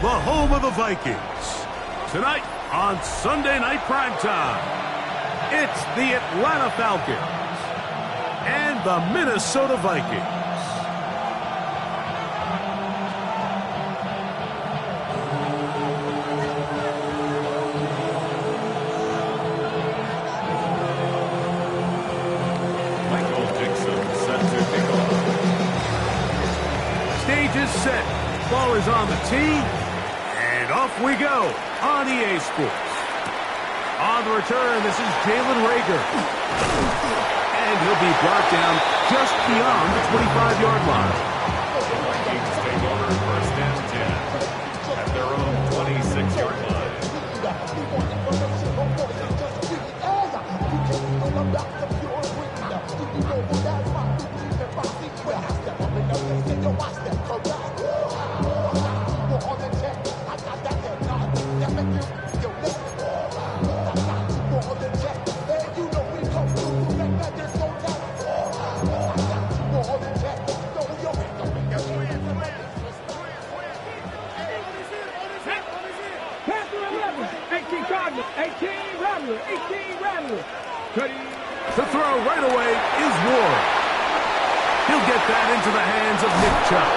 the home of the Vikings. Tonight on Sunday Night Primetime, it's the Atlanta Falcons and the Minnesota Vikings. Stage is set. Ball is on the tee. And off we go on EA Sports. On the return, this is Jalen Reagor. And he'll be brought down just beyond the 25-yard line. The Vikings take over first and 10 at their own 26-yard line. The throw right away is Ward. He'll get that into the hands of Nick Chubb.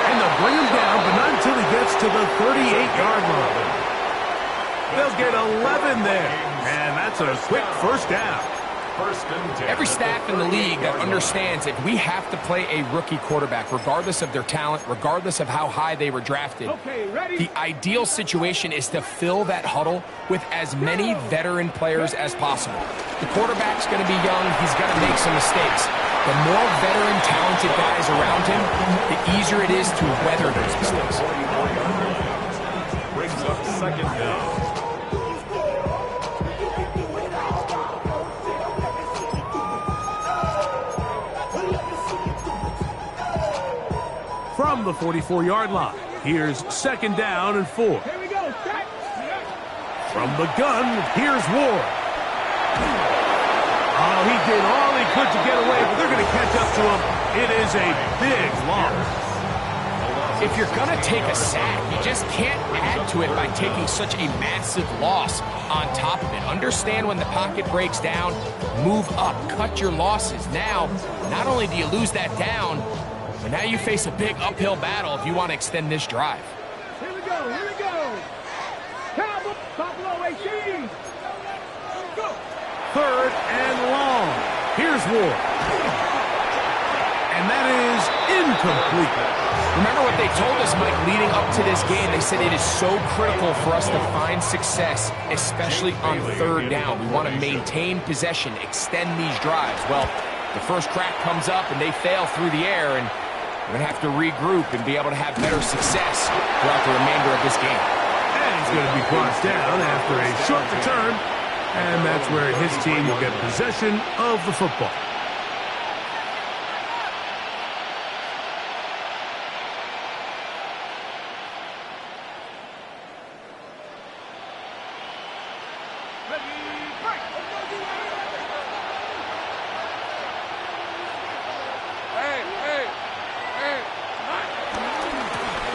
And they'll bring him down, but not until he gets to the 38-yard line. They'll get 11 there. And that's a quick first down. Every staff in the league that understands if we have to play a rookie quarterback, regardless of their talent, regardless of how high they were drafted, the ideal situation is to fill that huddle with as many veteran players as possible. The quarterback's going to be young. He's going to make some mistakes. The more veteran, talented guys around him, the easier it is to weather those mistakes. Brings up second down. From the 44-yard line, here's second down and 4. Here we go. From the gun, here's Ward. Oh, he did all he could to get away, but they're going to catch up to him. It is a big loss. If you're going to take a sack, you just can't add to it by taking such a massive loss on top of it. Understand when the pocket breaks down, move up, cut your losses. Now, not only do you lose that down, but now you face a big uphill battle if you want to extend this drive. Here we go. Here we go. Buffalo 18. Go. Third and long. Here's Ward. And that is incomplete. Remember what they told us, Mike, leading up to this game. They said it is so critical for us to find success, especially on third down. We want to maintain possession, extend these drives. Well, the first crack comes up and they fail through the air, and we're going to have to regroup and be able to have better success throughout the remainder of this game. And he's going to be brought down after a short return, and that's where his team will get possession of the football.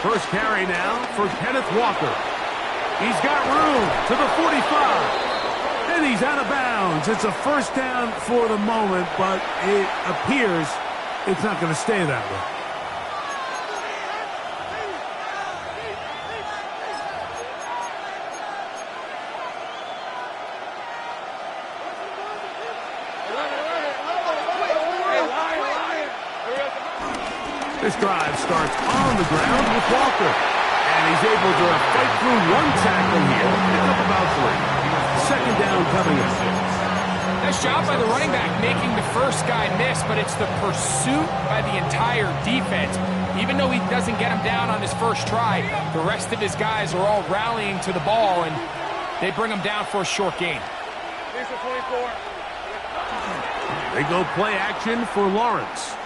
First carry now for Kenneth Walker. He's got room to the 45. And he's out of bounds. It's a first down for the moment, but it appears it's not going to stay that way. This drive starts on the ground with Walker. And he's able to fight through one tackle here. Pick up about 3. Second down coming up. Nice job by the running back making the first guy miss, but it's the pursuit by the entire defense. Even though he doesn't get him down on his first try, the rest of his guys are all rallying to the ball, and they bring him down for a short gain. They go play action for Lawrence.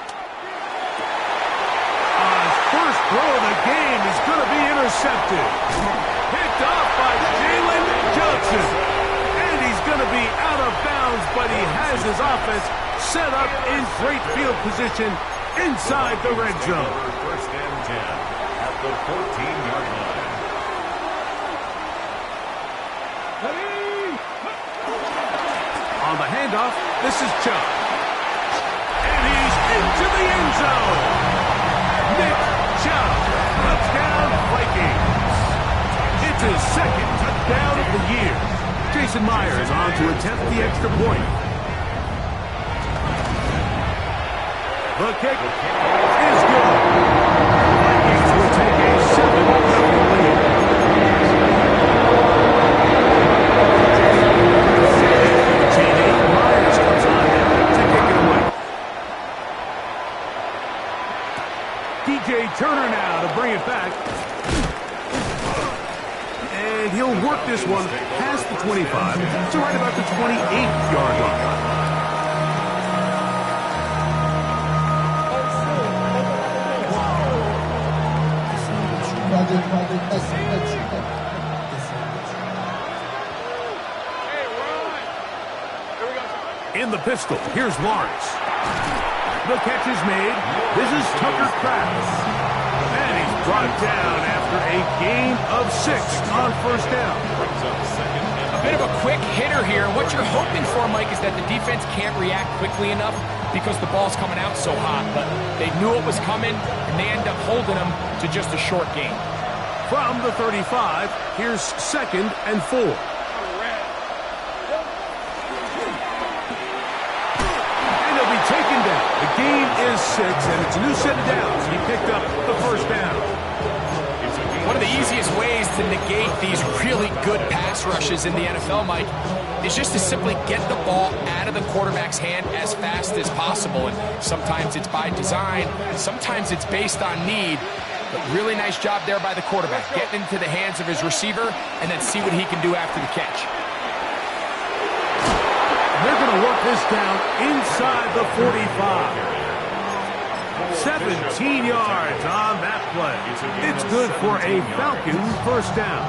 First throw of the game is going to be intercepted. Picked off by Jalen Johnson. And he's going to be out of bounds, but he has his offense set up in great field position inside the red zone. First and 10 at the 14-yard line. handoff. This is Chubb. And he's into the end zone. Nick Chubb. Touchdown, Vikings. It's his second touchdown of the year. Jason Myers on to attempt the extra point. The kick is good. Vikings will take a 7-0 lead. Myers comes on in to kick it away. DJ Turner now to bring it back. And he'll work this one past the 25 to right about the 28-yard line. In the pistol, here's Lawrence. The catch is made. This is Tucker Kraft. And he's brought down after a gain of 6 on first down. A bit of a quick hitter here. What you're hoping for, Mike, is that the defense can't react quickly enough because the ball's coming out so hot. But they knew it was coming, and they end up holding them to just a short gain. From the 35, here's 2nd and 4. Taken down. The gain is 6, and it's a new set of downs. He picked up the first down. One of the easiest ways to negate these really good pass rushes in the NFL, Mike, is just to simply get the ball out of the quarterback's hand as fast as possible. And sometimes it's by design, sometimes it's based on need. But really nice job there by the quarterback, getting into the hands of his receiver and then see what he can do after the catch. They're going to work this down inside the 45. 17 yards on that play. It's good for a Falcon first down.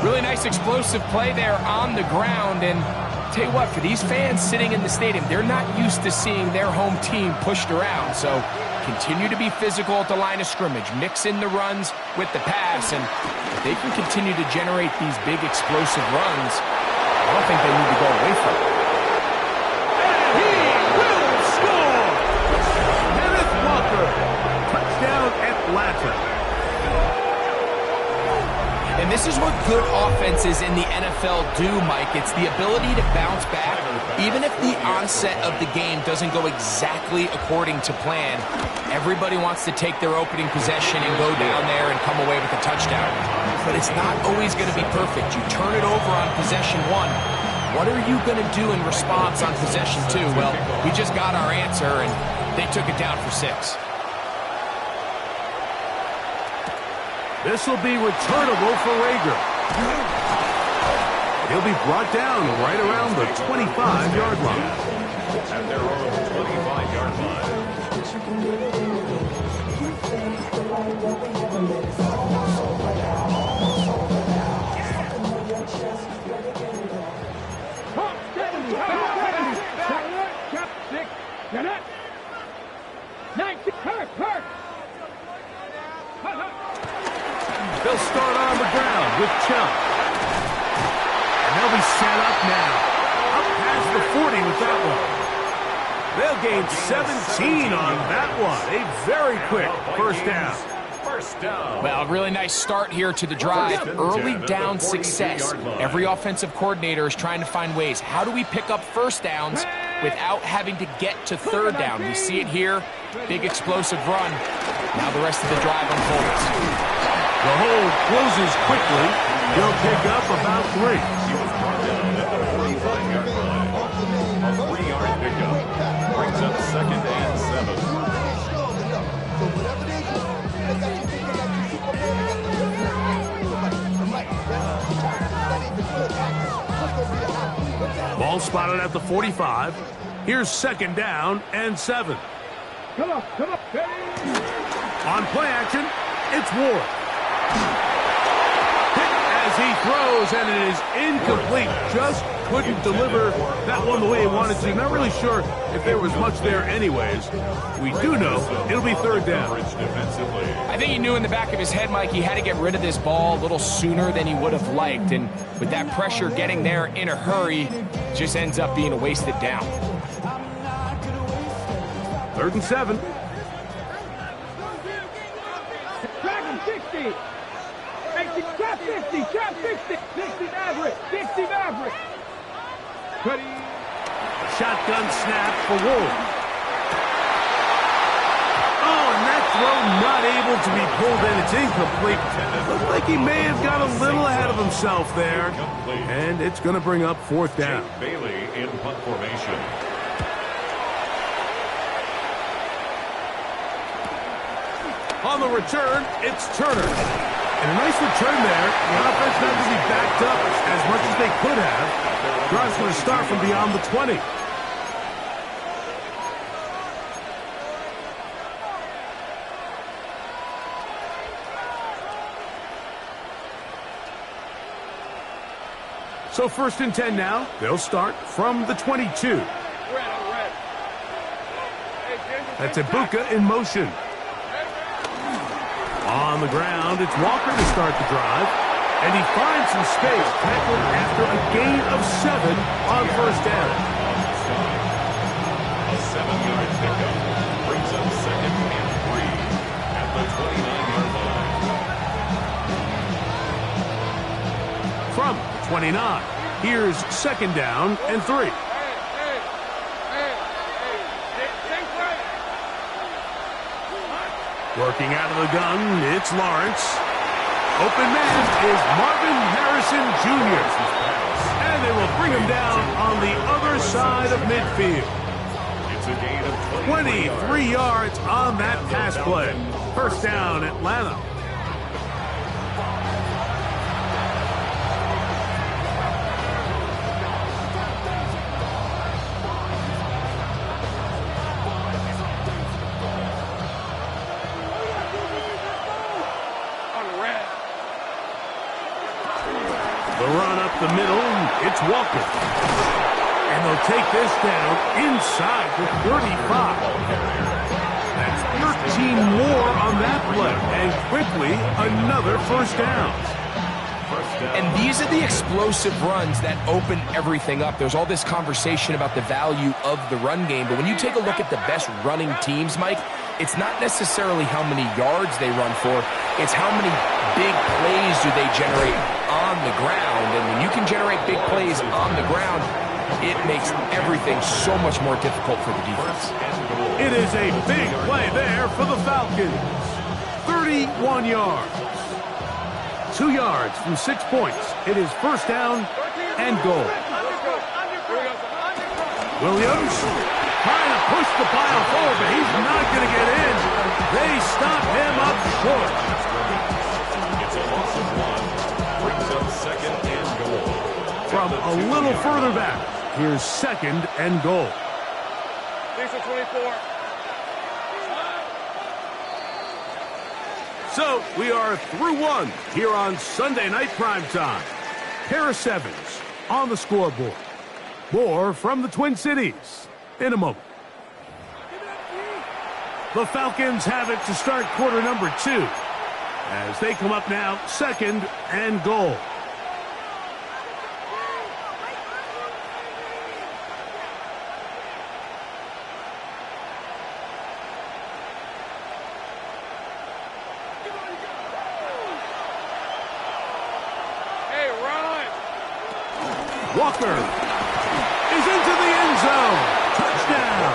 Really nice explosive play there on the ground. And tell you what, for these fans sitting in the stadium, they're not used to seeing their home team pushed around. So continue to be physical at the line of scrimmage. Mix in the runs with the pass. And if they can continue to generate these big explosive runs, I don't think they need to go away from it. And he will score! Kenneth Walker, touchdown Atlanta. And this is what good offenses in the NFL do, Mike. It's the ability to bounce back, even if the onset of the game doesn't go exactly according to plan. Everybody wants to take their opening possession and go down there and come away with a touchdown. But it's not always going to be perfect. You turn it over on possession 1. What are you going to do in response on possession 2? Well, we just got our answer, and they took it down for 6. This will be returnable for Rager. He'll be brought down right around the 25-yard line. At their own 25-yard line. They'll start on the ground with Chubb. And they'll be set up now. Up past the 40 with that one. They'll gain 17 on that one. A very quick first down. Well, a really nice start here to the drive. Early down success. Every offensive coordinator is trying to find ways. How do we pick up first downs without having to get to third down? We see it here. Big explosive run. Now the rest of the drive unfolds. The hole closes quickly. He'll pick up about 3. He was brought down at the 45-yard line. A 3-yard pickup brings up 2nd and 7. Ball spotted at the 45. Here's 2nd down and 7. Come on. On play action, it's Ward. Hit as he throws. throws, and it is incomplete. Just couldn't deliver that one the way he wanted to. Not really sure if there was much there anyways. We do know it'll be third down. I think he knew in the back of his head, Mike, he had to get rid of this ball a little sooner than he would have liked. And with that pressure getting there in a hurry, just ends up being a wasted down. 3rd and 7. Trap 60. Trap 50. Trap 60. 60 Maverick. 60 Maverick. Shotgun snap for Wolf. Oh, and that throw not able to be pulled in. It's incomplete. Looked like he may have got a little ahead of himself there. And it's going to bring up 4th down. Bailey in punt formation. On the return, it's Turner. And a nice return there. The offense not to be backed up as much as they could have. Drive's going to start from beyond the 20. So 1st and 10 now. They'll start from the 22. That's Ibuka in motion. On the ground, it's Walker to start the drive. And he finds some space, tackled after a gain of 7 on 1st down. A 7-yard pickup brings up 2nd and 3 at the 29-yard line. From the 29, here's 2nd down and 3. Working out of the gun, it's Lawrence. Open man is Marvin Harrison Jr. And they will bring him down on the other side of midfield. It's a gain of 23 yards on that pass play. 1st down, Atlanta. The middle, it's Walker. And they'll take this down inside the 35. That's 13 more on that play. And quickly, another 1st down. And these are the explosive runs that open everything up. There's all this conversation about the value of the run game, but when you take a look at the best running teams, Mike, it's not necessarily how many yards they run for, it's how many big plays do they generate on the ground. And when you can generate big plays on the ground, it makes everything so much more difficult for the defense. It is a big play there for the Falcons. 31 yards. 2 yards from 6 points. It is 1st down and goal. Williams trying to push the pile forward, but he's not going to get in. They stop him up short. It's a loss of 1. Brings up 2nd and goal. From a little further back, here's 2nd and goal. 24. So we are through one here on Sunday Night Primetime. Pair of 7s on the scoreboard. More from the Twin Cities in a moment. The Falcons have it to start quarter number 2 as they come up now 2nd and goal. Walker is into the end zone. Touchdown.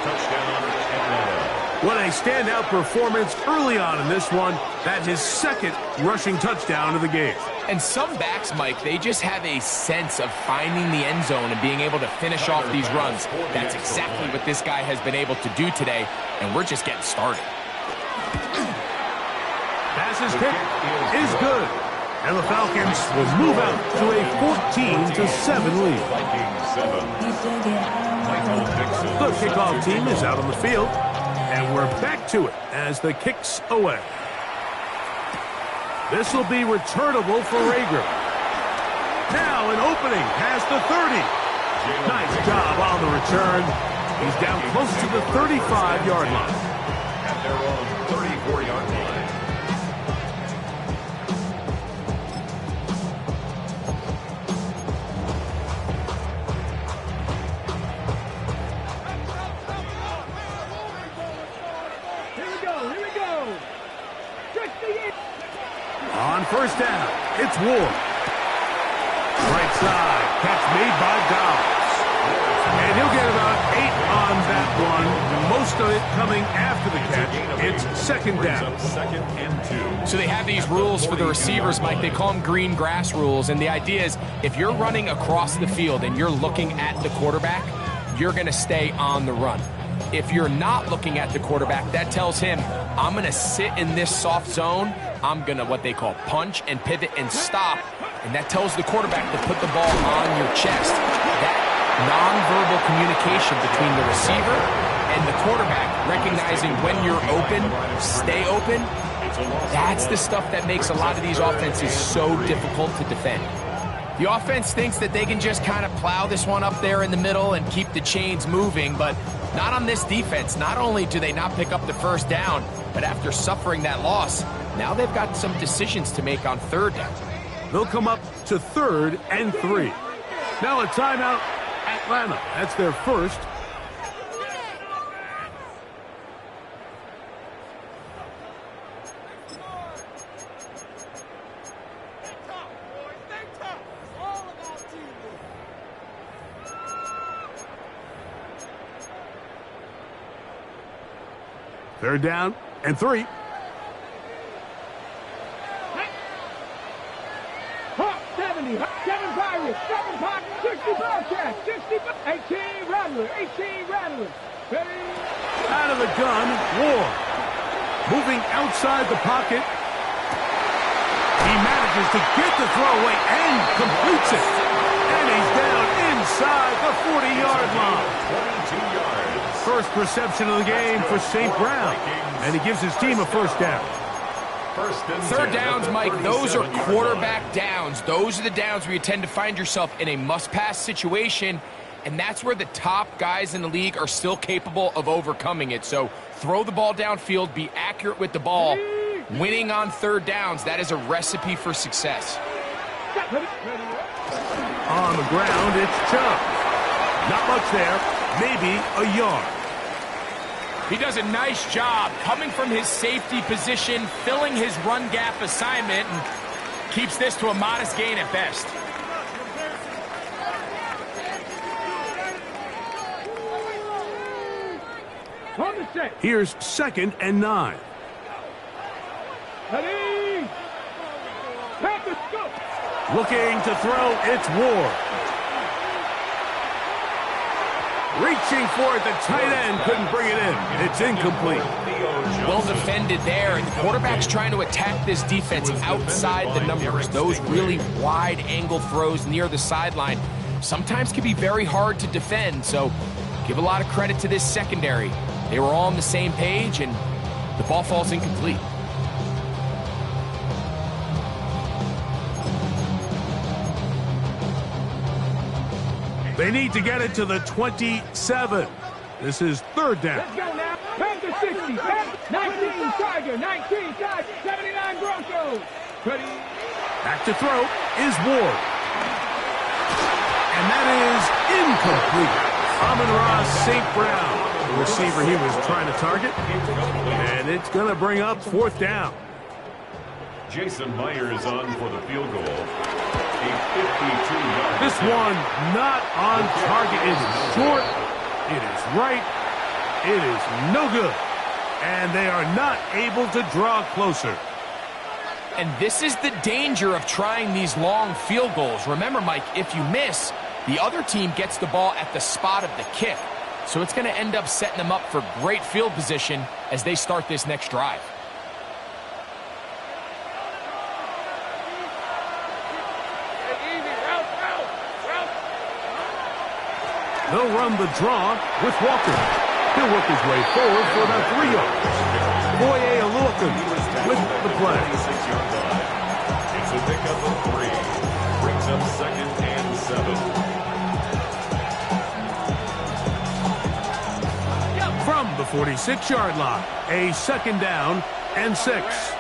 Touchdown, Atlanta. What a standout performance early on in this one. That's his 2nd rushing touchdown of the game. And some backs, Mike, they just have a sense of finding the end zone and being able to finish off these runs. That's exactly what this guy has been able to do today, and we're just getting started. Passes kick is good. And the Falcons will move out to a 14-7 lead. The kickoff team is out on the field, and we're back to it as the kick's away. This will be returnable for Rager. Now an opening past the 30. Nice job on the return. He's down close to the 35-yard line. At their own 34-yard line. On first down, it's Ward. Right side, catch made by Dobbs. And he'll get about 8 on that one. Most of it coming after the catch. It's second down. Second and 2. So they have these rules for the receivers, Mike. They call them green grass rules. And the idea is if you're running across the field and you're looking at the quarterback, you're going to stay on the run. If you're not looking at the quarterback, that tells him, I'm going to sit in this soft zone. I'm going to what they call punch and pivot and stop. And that tells the quarterback to put the ball on your chest. That nonverbal communication between the receiver and the quarterback, recognizing when you're open, stay open, that's the stuff that makes a lot of these offenses so difficult to defend. The offense thinks that they can just kind of plow this one up there in the middle and keep the chains moving, but not on this defense. Not only do they not pick up the first down, but after suffering that loss, now they've got some decisions to make on third down. They'll come up to 3rd and 3. Now a timeout, Atlanta. That's their first. Third down and 3. Hawk 70, 7 Pirates, 7 Pocket, 60 Bobcats, 60, 18 Rattler, 18 Rattler. Ready? Out of the gun, Ward. Moving outside the pocket. He manages to get the throw away and completes it. And he's down inside the 40-yard line. 22 yards. First reception of the game for St. Brown. And he gives his team a first down. Third downs, Mike, those are quarterback downs. Those are the downs where you tend to find yourself in a must-pass situation, and that's where the top guys in the league are still capable of overcoming it. So throw the ball downfield, be accurate with the ball. Winning on third downs, that is a recipe for success. On the ground, it's Chubb. Not much there, maybe a yard. He does a nice job coming from his safety position, filling his run gap assignment, and keeps this to a modest gain at best. Here's 2nd and 9. Ready? Packers go. Looking to throw, it's Ward. Reaching for it, the tight end couldn't bring it in. It's incomplete. Well defended there, and the quarterback's trying to attack this defense outside the numbers. Those really wide angle throws near the sideline sometimes can be very hard to defend, so give a lot of credit to this secondary. They were all on the same page, and the ball falls incomplete. They need to get it to the 27. This is third down. Let's go now. Panther 60, 19 Tiger, 19 Tiger, 79 Broncos. Ready? Back to throw is Ward. And that is incomplete. Amon-Ra St. Brown, the receiver he was trying to target. And it's going to bring up 4th down. Jason Myers on for the field goal. A 52-yard. This one not on target. It is short. It is right. It is no good. And they are not able to draw closer. And this is the danger of trying these long field goals. Remember, Mike, if you miss, the other team gets the ball at the spot of the kick. So it's going to end up setting them up for great field position as they start this next drive. They'll run the draw with Walker. He'll work his way forward for about 3 yards. Boye Aluakun with the play. of the 3. Brings up 2nd and 7. From the 46-yard line, a 2nd down and 6.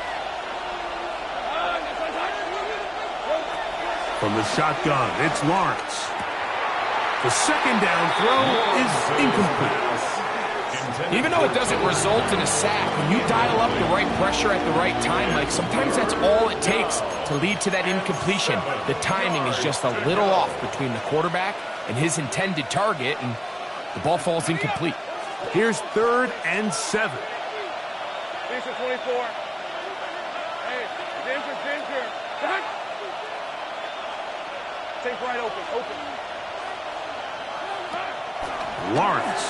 From the shotgun, it's Lawrence. The 2nd down throw is incomplete. Even though it doesn't result in a sack, when you dial up the right pressure at the right time, like sometimes that's all it takes to lead to that incompletion. The timing is just a little off between the quarterback and his intended target, and the ball falls incomplete. Here's 3rd and 7. Finish at 24. Hey, danger. Take right open. Lawrence.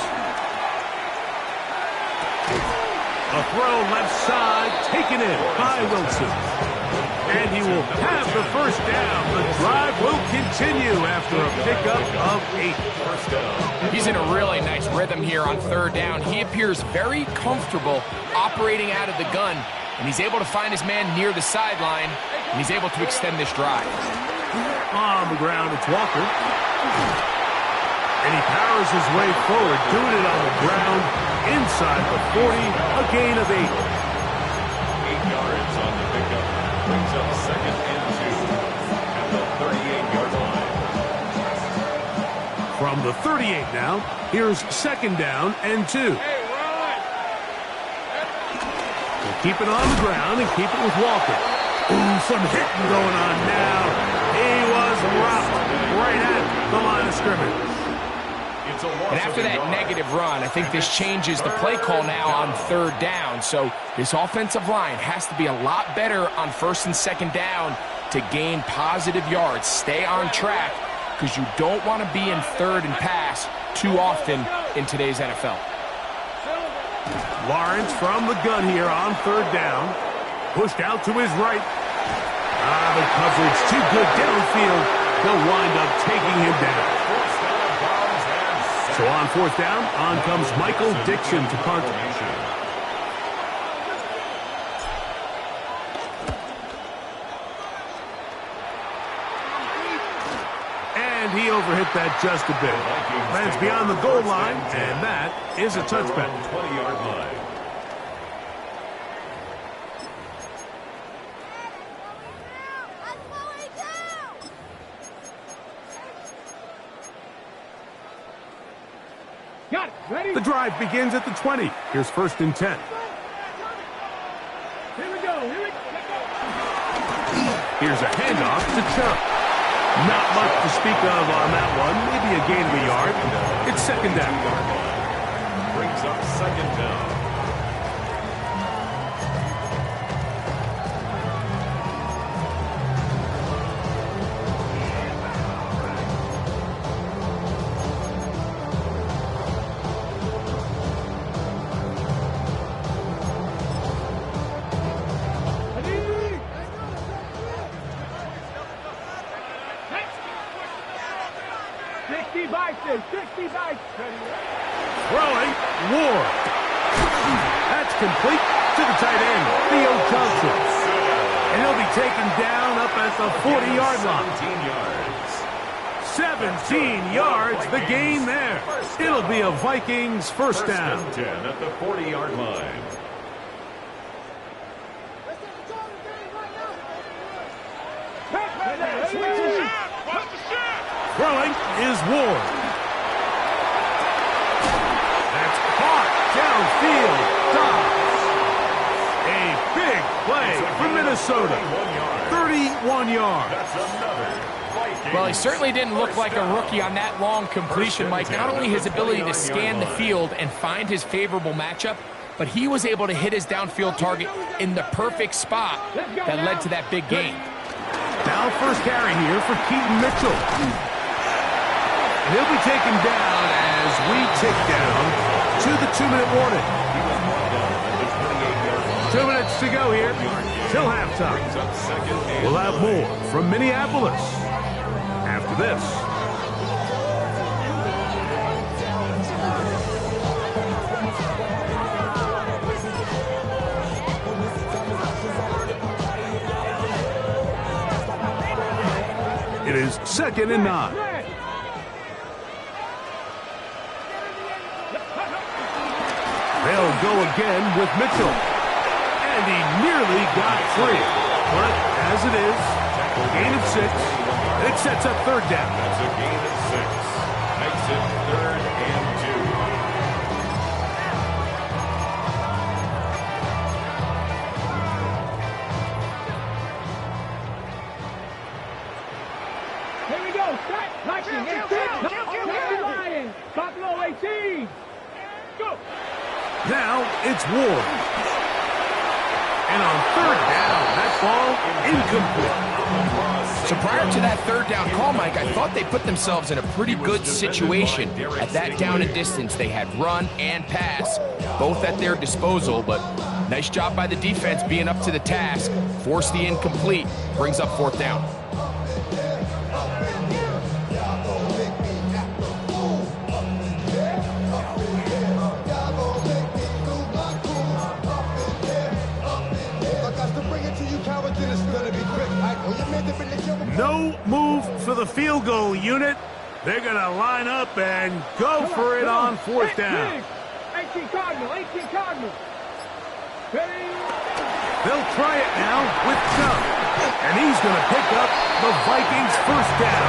A throw left side, taken in by Wilson. And he will have the 1st down. The drive will continue after a pickup of 8. First down. He's in a really nice rhythm here on 3rd down. He appears very comfortable operating out of the gun, and he's able to find his man near the sideline, and he's able to extend this drive. On the ground, it's Walker. And he powers his way forward, doing it on the ground, inside the 40, a gain of 8. 8 yards on the pickup. Brings up 2nd and 2 at the 38-yard line. From the 38 now, here's 2nd down and 2. We'll keep it on the ground and keep it with Walker. Ooh, some hitting going on now. He was rocked right at the line of scrimmage. And after that negative run, I think this changes the play call now on 3rd down. So this offensive line has to be a lot better on 1st and 2nd down to gain positive yards. Stay on track, because you don't want to be in 3rd and pass too often in today's NFL. Lawrence from the gun here on 3rd down. Pushed out to his right. The coverage too good downfield. They'll wind up taking him down. So on 4th down, on comes Michael Dixon to punt. And he overhit that just a bit. Lands beyond the goal line, and that is a touchback. 20-yard line. Got it. Ready? The drive begins at the 20. Here's 1st and 10. Here we go. Here's a handoff to Chubb. Not much to speak of on that one. Maybe a gain of a yard. It's 2nd down. Brings up 2nd down. Throwing, Ward. That's complete to the tight end, Theo Johnson. And he'll be taken down up at the 40-yard line. 17 yards, the gain there. It'll be a Vikings 1st down. 10 at the 40-yard line. Throwing is Ward. That's caught downfield. Dobbs. A big play for Minnesota. 31 yards. Well, he certainly didn't look like a rookie on that long completion, Mike. Not only his ability to scan the field and find his favorable matchup, but he was able to hit his downfield target in the perfect spot that led to that big gain. Now 1st carry here for Keaton Mitchell. And he'll be taken down as we tick down to the 2-minute warning. 2 minutes to go here till halftime. We'll have more from Minneapolis after this. It is 2nd and 9. They'll go again with Mitchell. And he nearly got free. But as it is, gain of 6. It sets up 3rd down. That's a gain of 6. Makes it 3rd and 2. Here we go. Start punching. Lions. Buffalo 18. Go. Now it's Ward. And on 3rd down, that ball incomplete. So prior to that 3rd down call, Mike, I thought they put themselves in a pretty good situation. At that down and distance, they had run and pass, both at their disposal, but nice job by the defense being up to the task. Forced the incomplete, brings up 4th down. No move for the field goal unit. They're going to line up and go for it on 4th down. 18 Cardinal, 18 Cardinal. They'll try it now with Chubb. And he's going to pick up the Vikings' 1st down.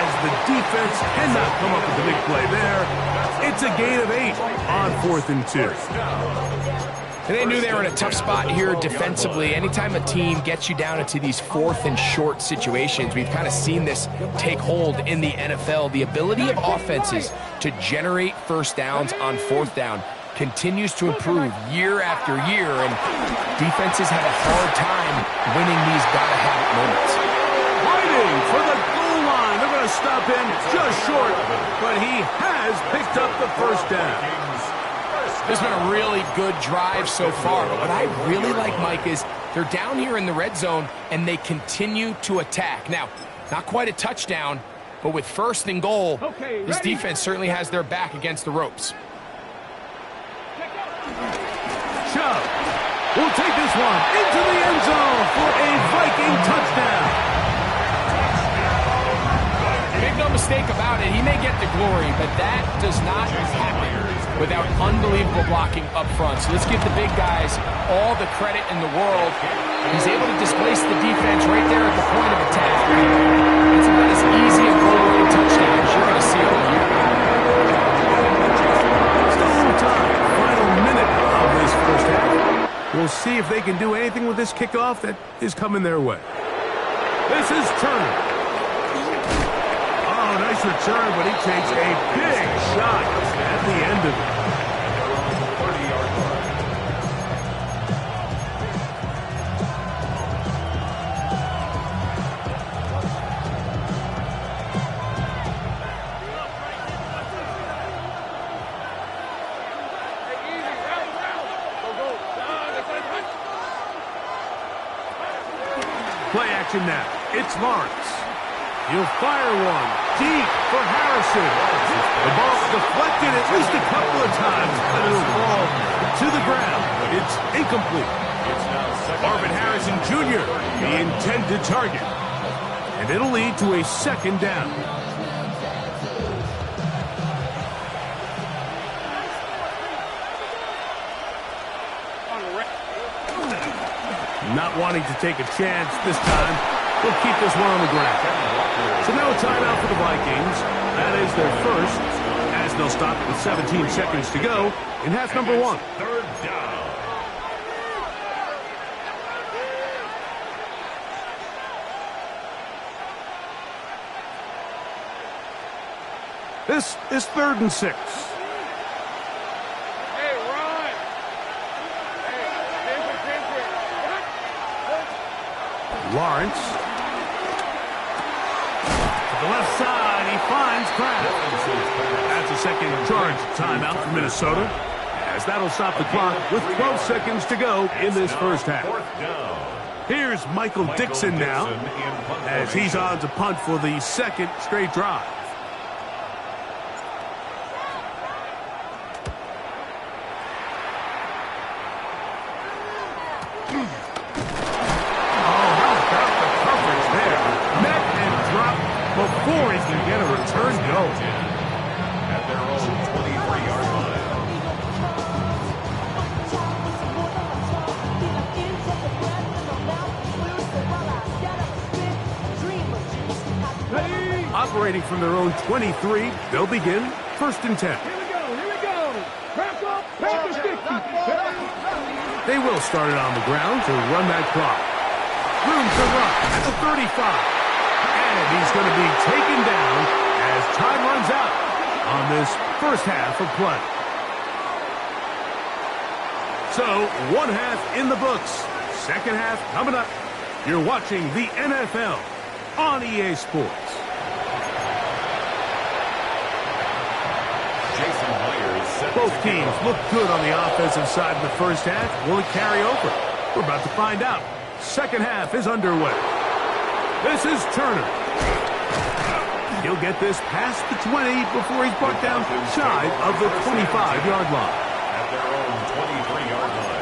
As the defense cannot come up with a big play there, it's a gain of 8 on 4th and 2. And they knew they were in a tough spot here defensively. Anytime a team gets you down into these 4th and short situations, we've kind of seen this take hold in the NFL. The ability of offenses to generate 1st downs on 4th down continues to improve year after year, and defenses have a hard time winning these gotta-have-it moments. Fighting for the goal line. They're going to stop him just short, but he has picked up the 1st down. This has been a really good drive so far, but what I really like, Mike, is they're down here in the red zone, and they continue to attack. Now, not quite a touchdown, but with 1st and goal, this defense certainly has their back against the ropes. Chubb will take this one into the end zone for a Viking touchdown. Make no mistake about it, he may get the glory, but that does not happen without unbelievable blocking up front. So let's give the big guys all the credit in the world. He's able to displace the defense right there at the point of attack. It's about as easy a goal line touchdown as you're going to see all year. Still time. Final minute of this 1st half. We'll see if they can do anything with this kickoff that is coming their way. This is Turner. Nice return, but he takes a big shot at the end of it. 30-yard Play action now. It's Lawrence. He'll fire one deep for Harrison. The ball deflected at least a couple of times, but it'll fall to the ground. It's incomplete. Marvin Harrison Jr., the intended target. And it'll lead to a 2nd down. Not wanting to take a chance this time, they'll keep this one on the ground. So now a timeout for the Vikings. That is their 1st, as they'll stop with 17 seconds to go in half number 1. 3rd down. This is 3rd and 6. Lawrence. To the left side, he finds Kraft. That's a 2nd charge timeout for Minnesota, as that'll stop the clock with 12 seconds to go in this 1st half. Here's Michael Dixon now, as he's on to punt for the 2nd straight drive. Operating from their own 23, they'll begin 1st and 10. Here we go. Back up, back to 60. They will start it on the ground to run that clock. Room to run at the 35. And he's going to be taken down as time runs out on this first half of play. So, one half in the books. Second half coming up. You're watching the NFL on EA Sports. Both teams look good on the offensive side in the first half. Will it carry over? We're about to find out. Second half is underway. This is Turner. He'll get this past the 20 before he's brought down shy of the 25-yard line. At their own 23-yard line.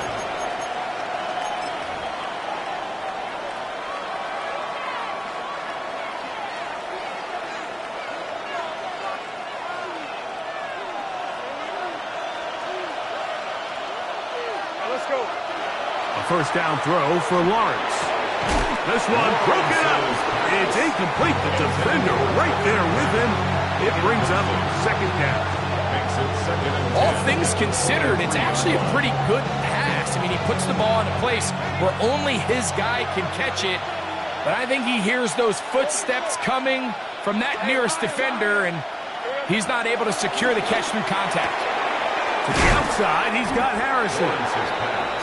A first down throw for Lawrence. This one broken up. It's incomplete. The defender right there with him. It brings up second down. Makes it 2nd and 10. All things considered, it's actually a pretty good pass. I mean, he puts the ball in a place where only his guy can catch it. But I think he hears those footsteps coming from that nearest defender, and he's not able to secure the catch through contact. To the outside, he's got Harrison.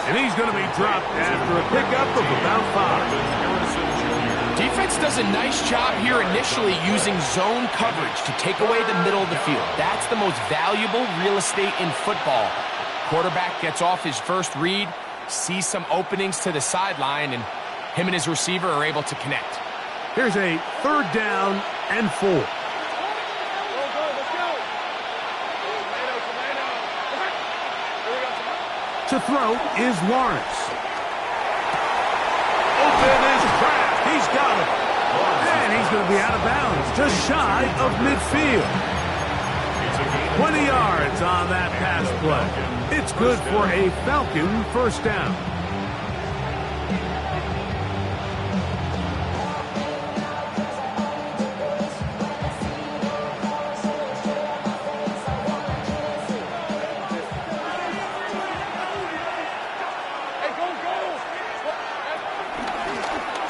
And he's going to be dropped after a pickup of about 5. Defense does a nice job here initially using zone coverage to take away the middle of the field. That's the most valuable real estate in football. Quarterback gets off his first read, sees some openings to the sideline, and him and his receiver are able to connect. Here's a 3rd down and 4. To throw is Lawrence. Open is Kraft. He's got it. And he's going to be out of bounds, just shy of midfield. 20 yards on that pass play. It's good for a Falcon first down.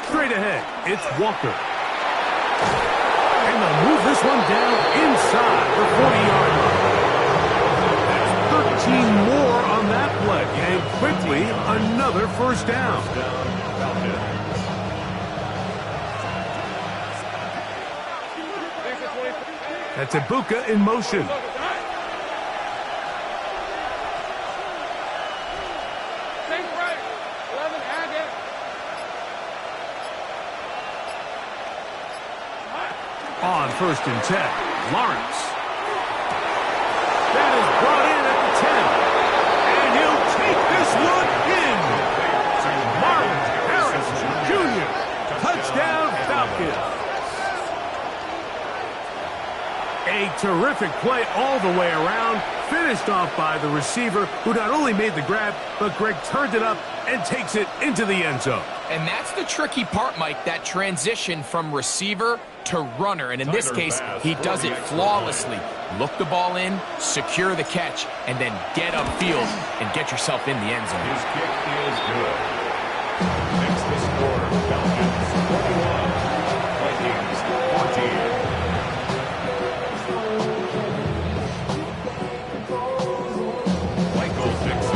Straight ahead, it's Walker. And they'll move this one down inside the 40-yard line. That's 13 more on that play. And quickly, another first down. That's Ibuka in motion. On 1st and 10, Lawrence. That is brought in at the 10. And he'll take this one in. Marvin Harris Jr. Touchdown Falcons. A terrific play all the way around. Finished off by the receiver, who not only made the grab, but Greg turned it up and takes it into the end zone. And that's the tricky part, Mike, that transition from receiver to runner. And in this case, he does it flawlessly. Look the ball in, secure the catch, and then get upfield and get yourself in the end zone. His kick is good. Makes the score Falcons 41, Vikings 14.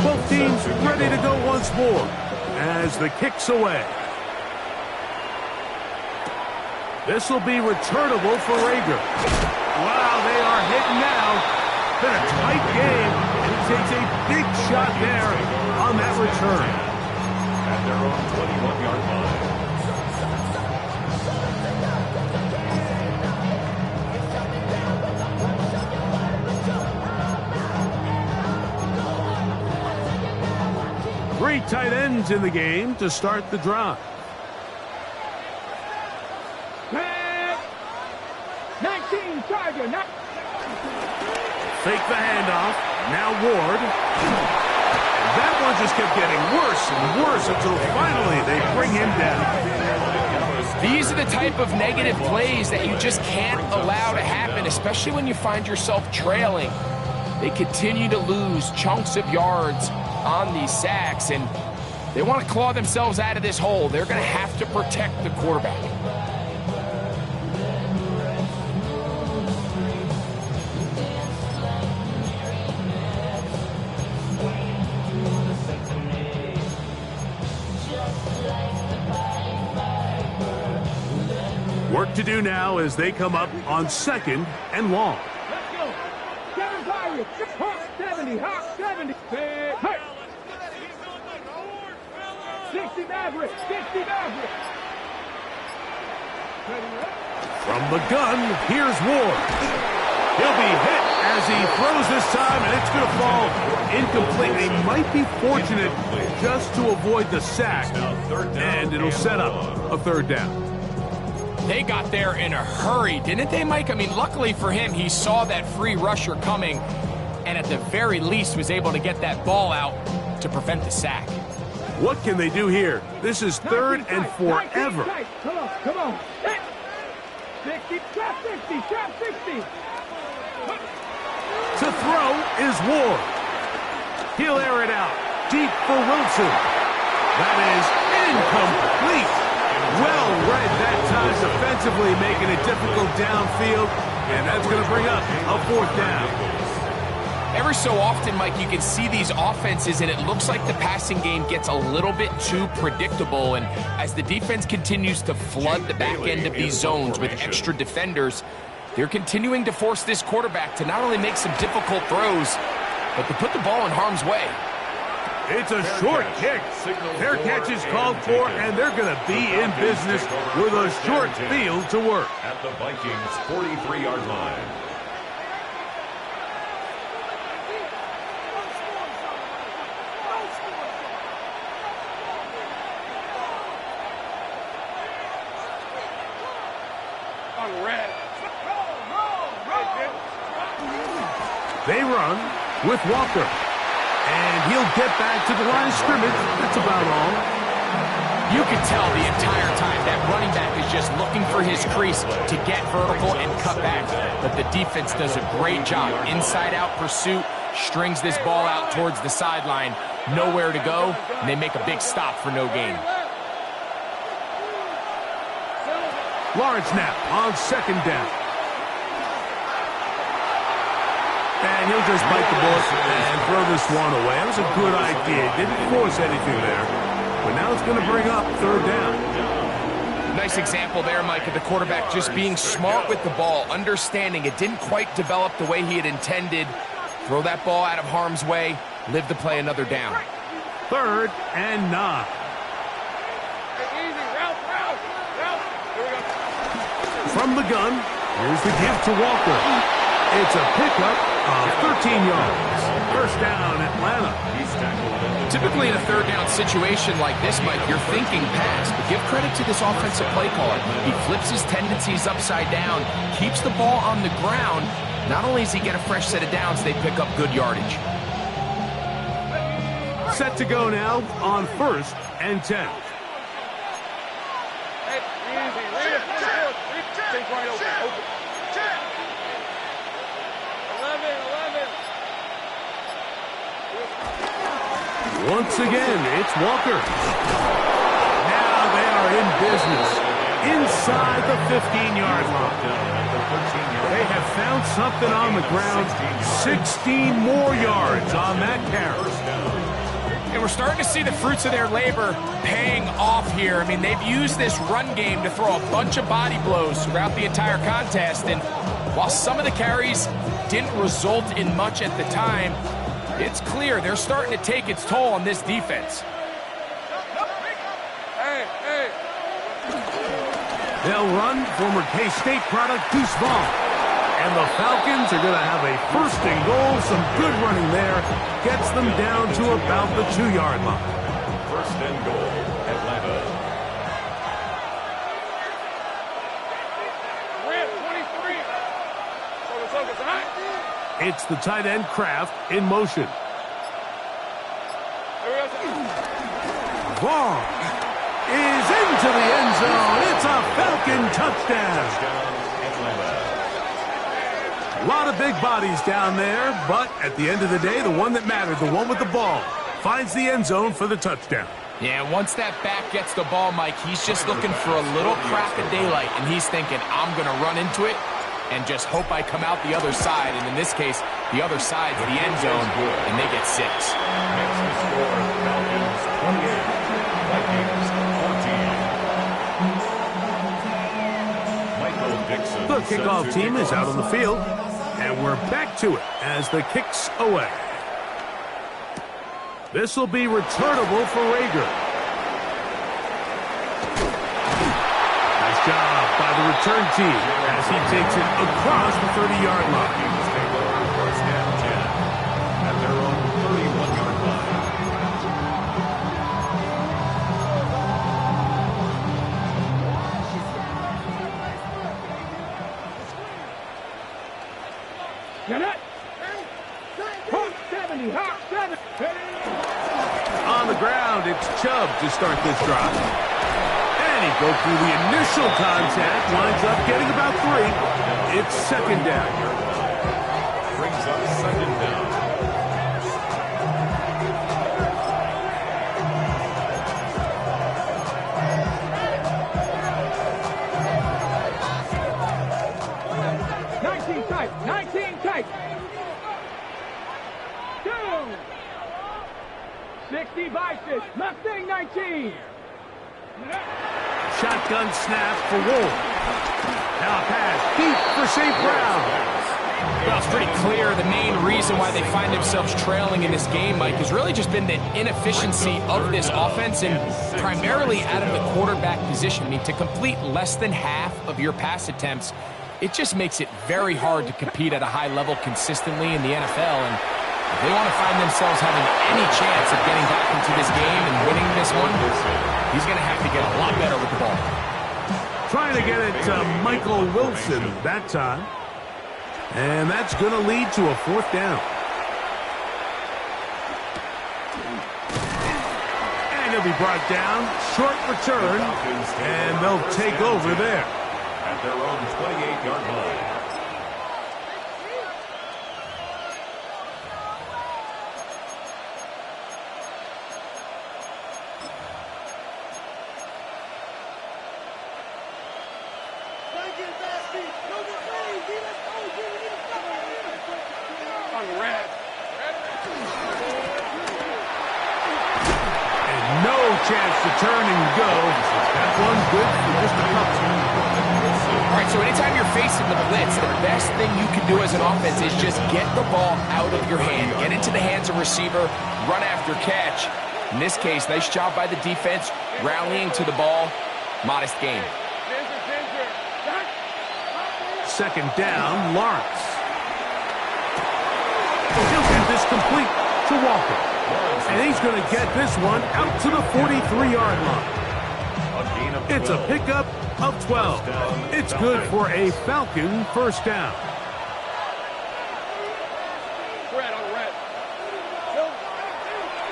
Both teams ready to go once more as the kick's away. This will be returnable for Rager. Wow, they are hitting now. Been a tight game, and he takes a big shot there on that return. At their own 21-yard line. Three tight ends in the game to start the drive. 19 Tiger. Fake the handoff. Now Ward. That one just kept getting worse and worse until finally they bring him down. These are the type of negative plays that you just can't allow to happen, especially when you find yourself trailing. They continue to lose chunks of yards on these sacks, and they want to claw themselves out of this hole. They're going to have to protect the quarterback. Work to do now as they come up on 2nd and long. Let's go. 7 Pirates. Hawk 70. Hawk 70. Hey. 60 Maverick. 60 Maverick. From the gun, here's Ward. He'll be hit as he throws this time, and it's going to fall incomplete. They might be fortunate just to avoid the sack, and it'll set up a 3rd down. They got there in a hurry, didn't they, Mike? I mean, luckily for him, he saw that free rusher coming, and at the very least was able to get that ball out to prevent the sack. What can they do here? This is 3rd and forever. Come on, come on. 60, trap 60, trap 60. To throw is Ward. He'll air it out deep for Wilson. That is incomplete. Well read that time defensively, making it difficult downfield, and that's going to bring up a 4th down. Every so often, Mike, you can see these offenses, and it looks like the passing game gets a little bit too predictable, and as the defense continues to flood the back end of these zones with extra defenders, they're continuing to force this quarterback to not only make some difficult throws, but to put the ball in harm's way. It's a short kick. Their catch is called for, and they're going to be in business with a short field to work. At the Vikings' 43-yard line. They run with Walker. And he'll get back to the line of scrimmage. That's about all. You can tell the entire time that running back is just looking for his crease to get vertical and cut back. But the defense does a great job. Inside-out pursuit, strings this ball out towards the sideline. Nowhere to go, and they make a big stop for no gain. Large snap on 2nd down. And he'll just bite the bullet and throw this one away. That was a good idea. Didn't force anything there. But now it's going to bring up 3rd down. Nice example there, Mike, of the quarterback just being smart with the ball, understanding it didn't quite develop the way he had intended. Throw that ball out of harm's way, live to play another down. 3rd and 9. From the gun, here's the give to Walker. It's a pickup of 13 yards. 1st down, Atlanta. Typically in a 3rd down situation like this, Mike, you're thinking pass, but give credit to this offensive play caller. He flips his tendencies upside down, keeps the ball on the ground. Not only does he get a fresh set of downs, they pick up good yardage. Set to go now on 1st and 10. Once again, it's Walker. Now they are in business inside the 15-yard line. They have found something on the ground. 16 more yards on that carry. And we're starting to see the fruits of their labor paying off here. I mean, they've used this run game to throw a bunch of body blows throughout the entire contest. And while some of the carries didn't result in much at the time, it's clear they're starting to take its toll on this defense. They'll run former K-State product Deuce Vaughn. And the Falcons are going to have a 1st and goal. Some good running there. Gets them down to about the 2-yard line. 1st and goal, Atlanta. It's the tight end Kraft in motion. Vaughn is into the end zone. It's a Touchdown. A lot of big bodies down there, but at the end of the day, the one that mattered, the one with the ball, finds the end zone for the touchdown. Yeah, once that back gets the ball, Mike, he's just looking for a little crack of daylight, and he's thinking, I'm going to run into it and just hope I come out the other side. And in this case, the other side's the end zone, and they get 6. Next to score, Falcons 28, Vikings 14. Michael Dixon. The kickoff team is out on the field, and we're back to it as the kick's away. This will be returnable for Rager. Nice job by the return team as he takes it across the 30-yard line. First down 10 at their own 31-yard line. Get it. Hawk 70, Hawk 70. On the ground, it's Chubb to start this drive. And he broke through the initial contact, winds up getting about 3. It's second down. Brings up second down. Tight, 19 tight. 2. 60 by 6. Mustang 19. Shotgun snap for Wolf. Now a pass deep for St. Brown. Well, it's pretty clear the main reason why they find themselves trailing in this game, Mike, has really just been the inefficiency of this offense and primarily out of the quarterback position. I mean, to complete less than half of your pass attempts, it just makes it very hard to compete at a high level consistently in the NFL. And if they want to find themselves having any chance of getting back into this game and winning this one, he's going to have to get a lot better with the ball. Trying to get it to Michael Wilson that time. And that's going to lead to a 4th down. And he'll be brought down. Short return. And they'll take over there. At their own 28-yard line. And no chance to turn and go. That one's good for just a couple. All right, so anytime you're facing the blitz, the best thing you can do as an offense is just get the ball out of your hand. Get into the hands of receiver, run after catch. In this case, nice job by the defense, rallying to the ball. Modest gain. Second down, Lawrence. He'll get this complete to Walker. And he's going to get this one out to the 43-yard line. It's a pickup of 12. It's good for a Falcon first down.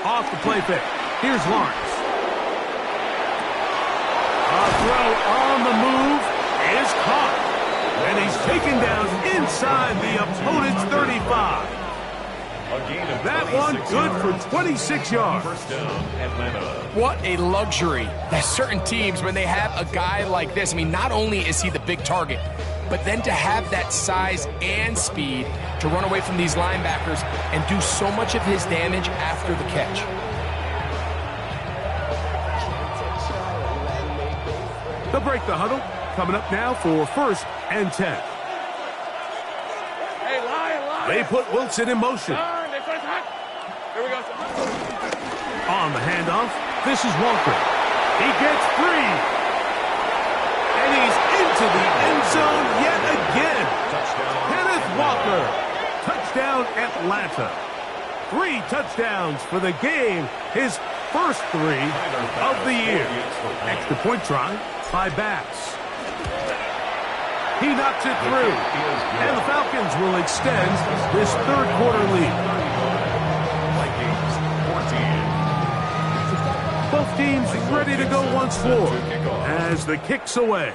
Off the play fake. Here's Lawrence. A throw on the move is caught. And he's taken down inside the opponent's 35. That one good for 26 yards. First down, Atlanta. What a luxury that certain teams, when they have a guy like this, I mean, not only is he the big target, but then to have that size and speed to run away from these linebackers and do so much of his damage after the catch. They'll break the huddle. Coming up now for 1st and 10. They put Wilson in motion. On the handoff, this is Walker. He gets free. And he's into the end zone yet again. Kenneth Walker. Touchdown, Atlanta. 3 touchdowns for the game. His first 3 of the year. Extra point try by Bass. He knocks it through. And the Falcons will extend this 3rd quarter lead. Vikings 14. Both teams ready to go once more as the kick's away.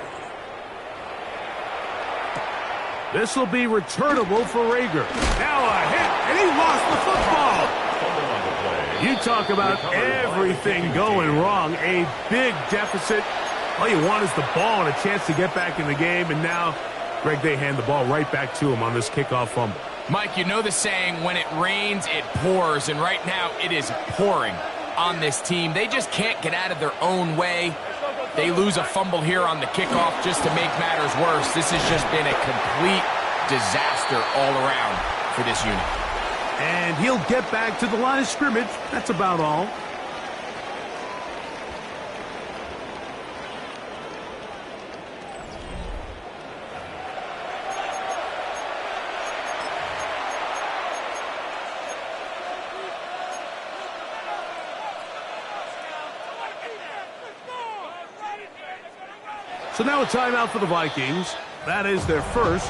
This will be returnable for Rager. Now a hit, and he lost the football. You talk about everything going wrong. A big deficit. All you want is the ball and a chance to get back in the game, and now, Greg, they hand the ball right back to him on this kickoff fumble. Mike, you know the saying, when it rains, it pours, and right now it is pouring on this team. They just can't get out of their own way. They lose a fumble here on the kickoff just to make matters worse. This has just been a complete disaster all around for this unit. And he'll get back to the line of scrimmage. That's about all. So now a timeout for the Vikings. That is their first.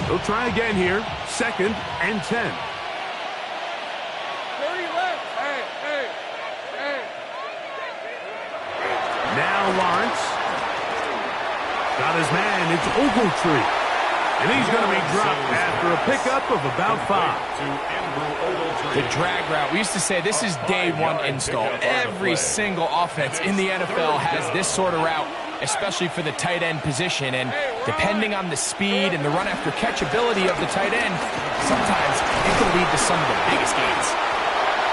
They'll try again here. 2nd and 10. Now Lawrence. Got his man. It's Ogletree. And he's going to be dropped after a pickup of about 5. The drag route. We used to say this is day one install. Every single offense in the NFL has this sort of route, especially for the tight end position. And depending on the speed and the run after catch ability of the tight end, sometimes it can lead to some of the biggest gains.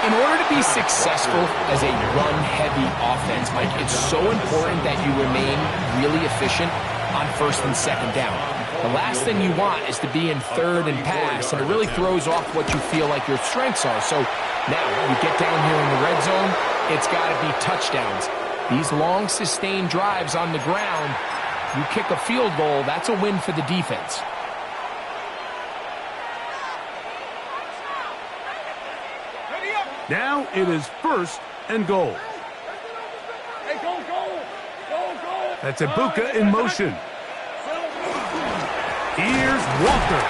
In order to be successful as a run-heavy offense, Mike, it's so important that you remain really efficient on 1st and 2nd down. The last thing you want is to be in 3rd and pass, and it really throws off what you feel like your strengths are. So now you get down here in the red zone, it's got to be touchdowns. These long sustained drives on the ground, you kick a field goal, that's a win for the defense. Now it is 1st and goal. That's Ibuka in motion. Here's Walker.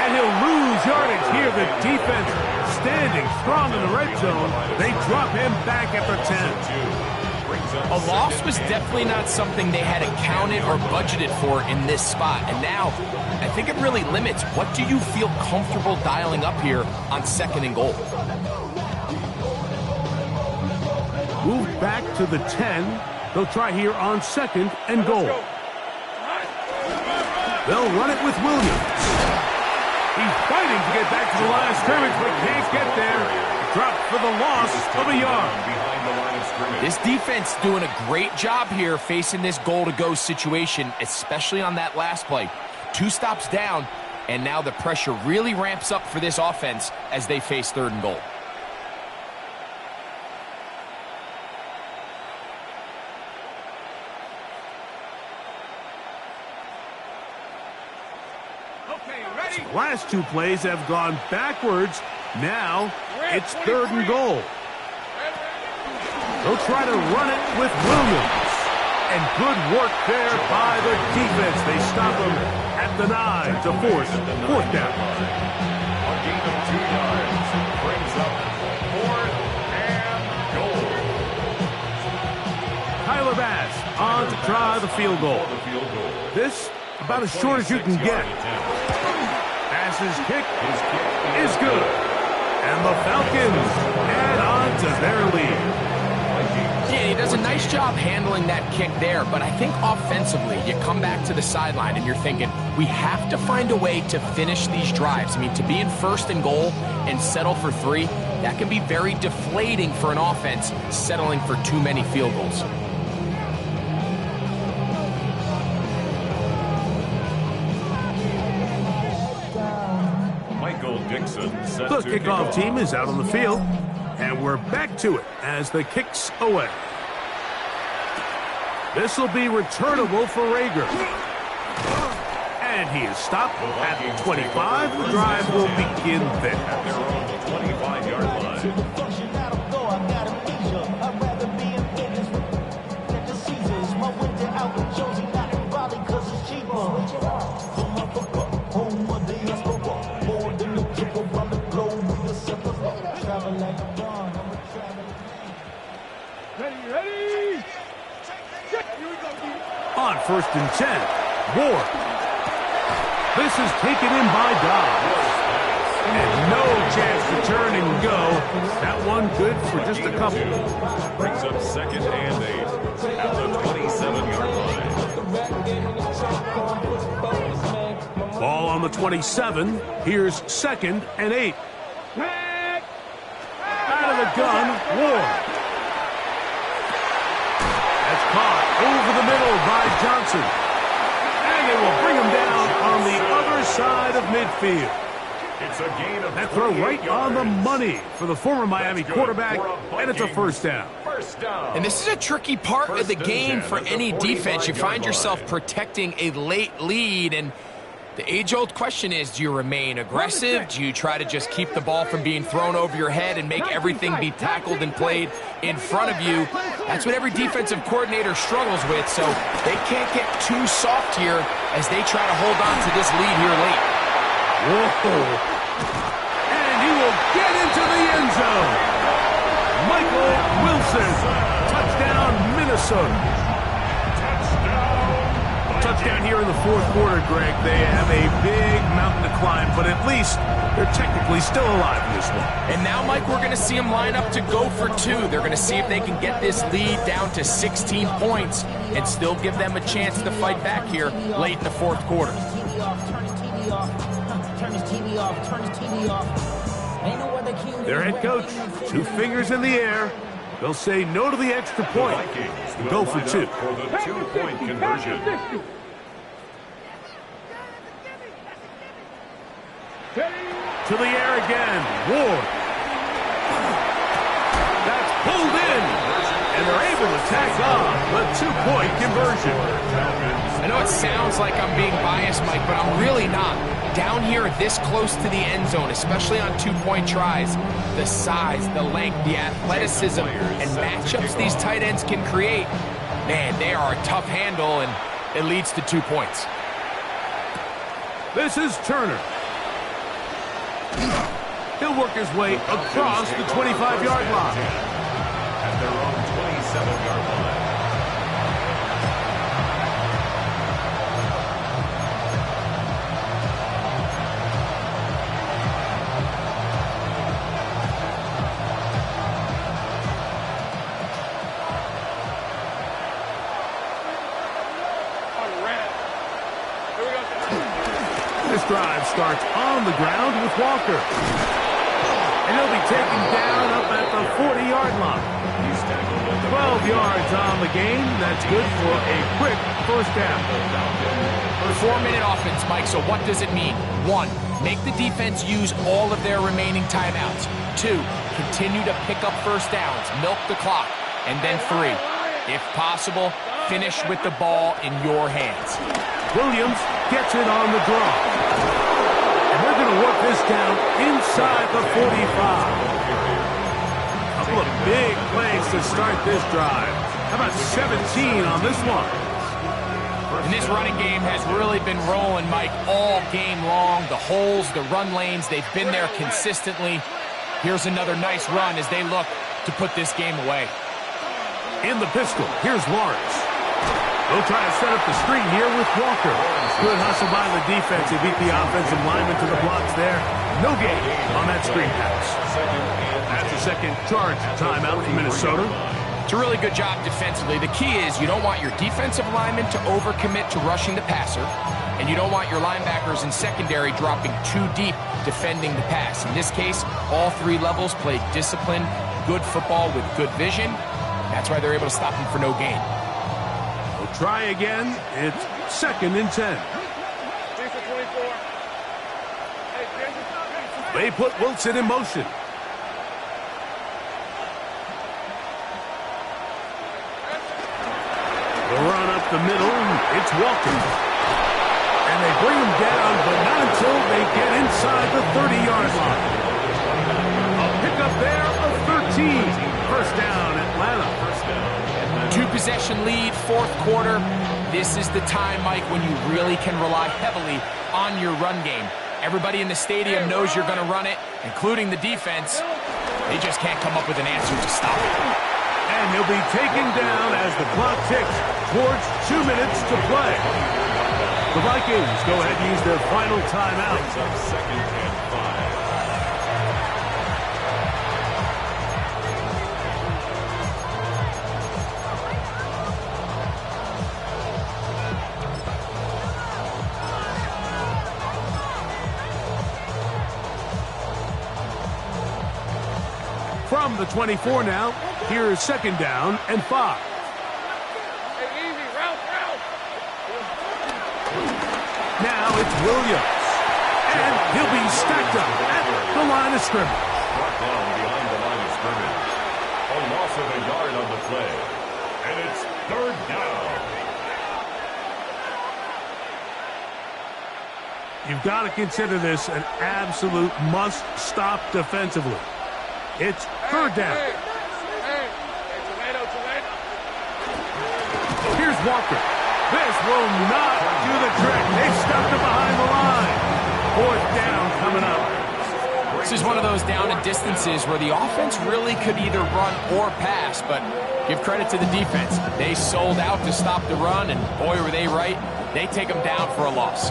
And he'll lose yardage here. The defense standing strong in the red zone. They drop him back at the 10. A loss was definitely not something they had accounted or budgeted for in this spot. And now, I think it really limits what do you feel comfortable dialing up here on 2nd and goal. Moved back to the 10. They'll try here on 2nd and goal. They'll run it with Williams. He's fighting to get back to the line of scrimmage, but can't get there. Dropped for the loss of a yard. This defense doing a great job here facing this goal-to-go situation, especially on that last play. 2 stops down, and now the pressure really ramps up for this offense as they face 3rd and goal. Last 2 plays have gone backwards. Now it's 3rd and goal. They'll try to run it with Williams. And good work there by the defense. They stop him at the 9 to force 4th down. A gain of 2 yards brings up 4th and goal. Tyler Bass on to try the field goal. This about as short as you can get. Bass's kick is good. And the Falcons add on to their lead. Yeah, he does a nice job handling that kick there, but I think offensively, you come back to the sideline and you're thinking, we have to find a way to finish these drives. I mean, to be in 1st and goal and settle for 3, that can be very deflating for an offense settling for too many field goals. The kickoff team is out on the field, and we're back to it as the kick's away. This will be returnable for Rager. And he is stopped at 25. The drive will begin there. At their own 25-yard line. Travel like a On 1st and 10, Ward. This is taken in by Dobbs. And no chance to turn and go. That one good for just a couple. Brings up 2nd and 8 at the 27-yard line. Ball on the 27. Here's 2nd and 8. Out of the gun, Ward. That's caught over the middle by Johnson. And they will bring him down on the other side of midfield. It's a gain of that throw right on the money for the former Miami quarterback, and it's a first down. And this is a tricky part of the game for any defense. You find yourself protecting a late lead, and the age-old question is, do you remain aggressive? Do you try to just keep the ball from being thrown over your head and make everything be tackled and played in front of you? That's what every defensive coordinator struggles with, so they can't get too soft here as they try to hold on to this lead here late. Whoa. And he will get into the end zone. Michael Wilson. Touchdown, Minnesota. Touchdown here in the 4th quarter, Greg. They have a big mountain to climb, but at least they're technically still alive in this one. And now, Mike, we're going to see them line up to go for 2. They're going to see if they can get this lead down to 16 points and still give them a chance to fight back here late in the 4th quarter. Their head coach, 2 fingers in the air. They'll say no to the extra point and go for 2. For the 2-point conversion. To the air again. Ward. That's pulled in. And they're able to tack on the 2-point conversion. I know it sounds like I'm being biased, Mike, but I'm really not. Down here this close to the end zone, especially on 2-point tries, the size, the length, the athleticism, and matchups these tight ends can create, man, they are a tough handle, and it leads to 2 points. This is Turner. He'll work his way across the 25-yard line. At their own 27-yard line. This drive starts on the ground with Walker. And he'll be taken down up at the 40-yard line. 12 yards on the game. That's good for a quick first down. 4-minute offense, Mike, so what does it mean? 1, make the defense use all of their remaining timeouts. 2, continue to pick up first downs, milk the clock. And then 3, if possible, finish with the ball in your hands. Williams gets it on the draw. And they're going to work this down inside the 45. Couple of big plays to start this drive. How about 17 on this one? And this running game has really been rolling, Mike, all game long. The holes, the run lanes, they've been there consistently. Here's another nice run as they look to put this game away. In the pistol, here's Lawrence. They'll try to set up the screen here with Walker. Good hustle by the defense. They beat the offensive lineman to the blocks there. No gain on that screen pass. That's the second charge timeout from Minnesota. It's a really good job defensively. The key is you don't want your defensive linemen to overcommit to rushing the passer, and you don't want your linebackers in secondary dropping too deep defending the pass. In this case, all 3 levels played disciplined, good football with good vision. That's why they're able to stop him for no gain. We'll try again. It's 2nd and 10. They put Wilson in motion. The run up the middle. It's Walker. And they bring him down, but not until they get inside the 30-yard line. A pickup there of 13. First down, Atlanta. 2-possession lead, 4th quarter. This is the time, Mike, when you really can rely heavily on your run game. Everybody in the stadium knows you're going to run it, including the defense. They just can't come up with an answer to stop it. And he'll be taken down as the clock ticks towards 2 minutes to play. The Vikings go ahead and use their final timeout. Brings up 2nd and 5. From the 24 now, here is 2nd down and 5. Now it's Williams. And he'll be stacked up at the line of scrimmage. Brought down behind the line of scrimmage. A loss of a yard on the play. And it's 3rd down. You've got to consider this an absolute must-stop defensively. It's 3rd down. Here's Walker. This will not do the trick. They stuffed it behind the line. 4th down coming up. This is one of those down and distances where the offense really could either run or pass, but give credit to the defense. They sold out to stop the run, and boy, were they right. They take them down for a loss.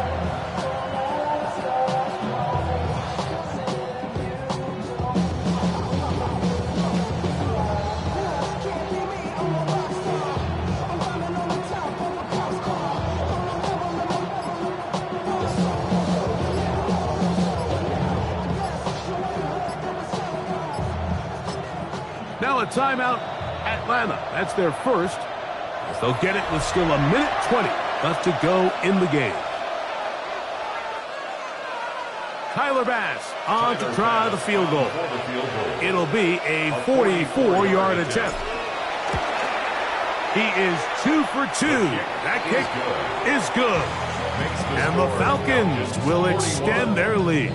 Now a timeout, Atlanta. That's their first. As they'll get it with still 1:20 left to go in the game. Tyler Bass on to try the field goal. It'll be a 44-yard attempt. He is 2 for 2. That kick is good. And the Falcons will extend their lead.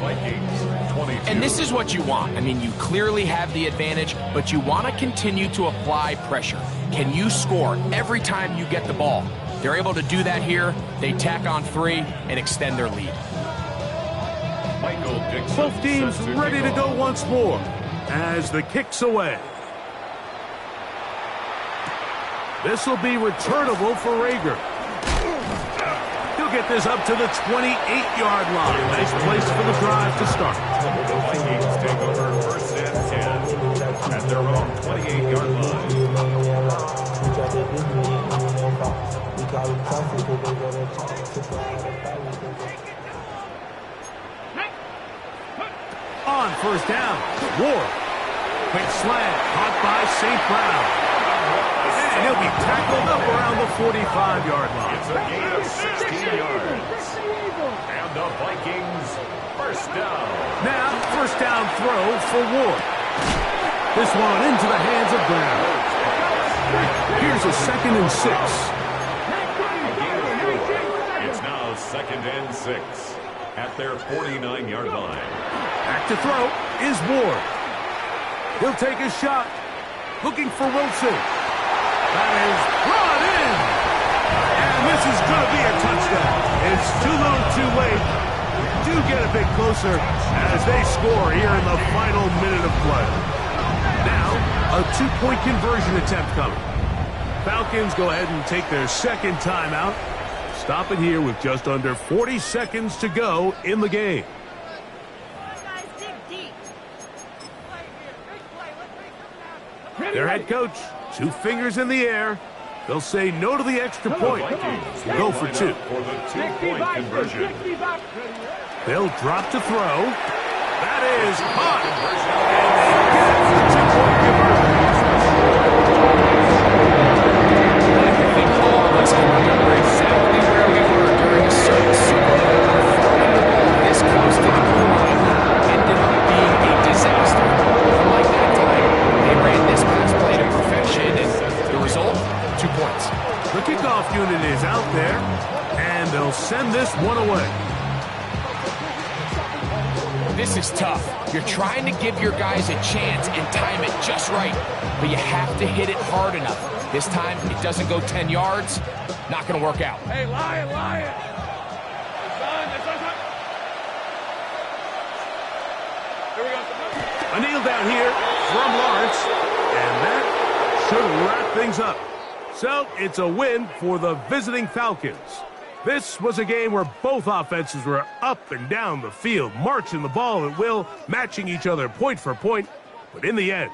And this is what you want. I mean, you clearly have the advantage, but you want to continue to apply pressure. Can you score every time you get the ball? They're able to do that here. They tack on 3 and extend their lead. Both teams ready to go once more as the kick's away. This will be returnable for Rager. He'll get this up to the 28-yard line. Nice place for the drive to start. The Vikings take over 1st and 10 at their own 28-yard line. On 1st down, Ward. Quick slant, caught by St. Brown. And he'll be tackled up around the 45-yard line. It's a gain of 16 yards. And the Vikings 1st down. Now, 1st down throw for Ward. This one into the hands of Brown. Here's a 2nd and 6. It's now 2nd and 6 at their 49-yard line. Back to throw is Ward. He'll take a shot. Looking for Wilson. That is brought in. And this is going to be a touchdown. It's too little too late. Do get a bit closer as they score here in the final minute of play. Now, a 2-point conversion attempt coming. Falcons go ahead and take their 2nd timeout. Stop it here with just under 40 seconds to go in the game. Their head coach, 2 fingers in the air. They'll say no to the extra point. Go for 2. For the 2-point conversion. They'll drop to throw. That is caught. And they get the 2-point conversion. I think all of us can remember exactly where we were during a certain Super Bowl. Throwing the ball this close to the goal line ended up being a disaster. Unlike that time, they ran this pass play to perfection, and the result, 2 points. The kickoff unit is out there, and they'll send this one away. This is tough. You're trying to give your guys a chance and time it just right, but you have to hit it hard enough. This time, it doesn't go 10 yards. Not going to work out. Hey, Lion! Here we go. A kneel down here from Lawrence, and that should wrap things up. So it's a win for the visiting Falcons. This was a game where both offenses were up and down the field, marching the ball at will, matching each other point for point. But in the end,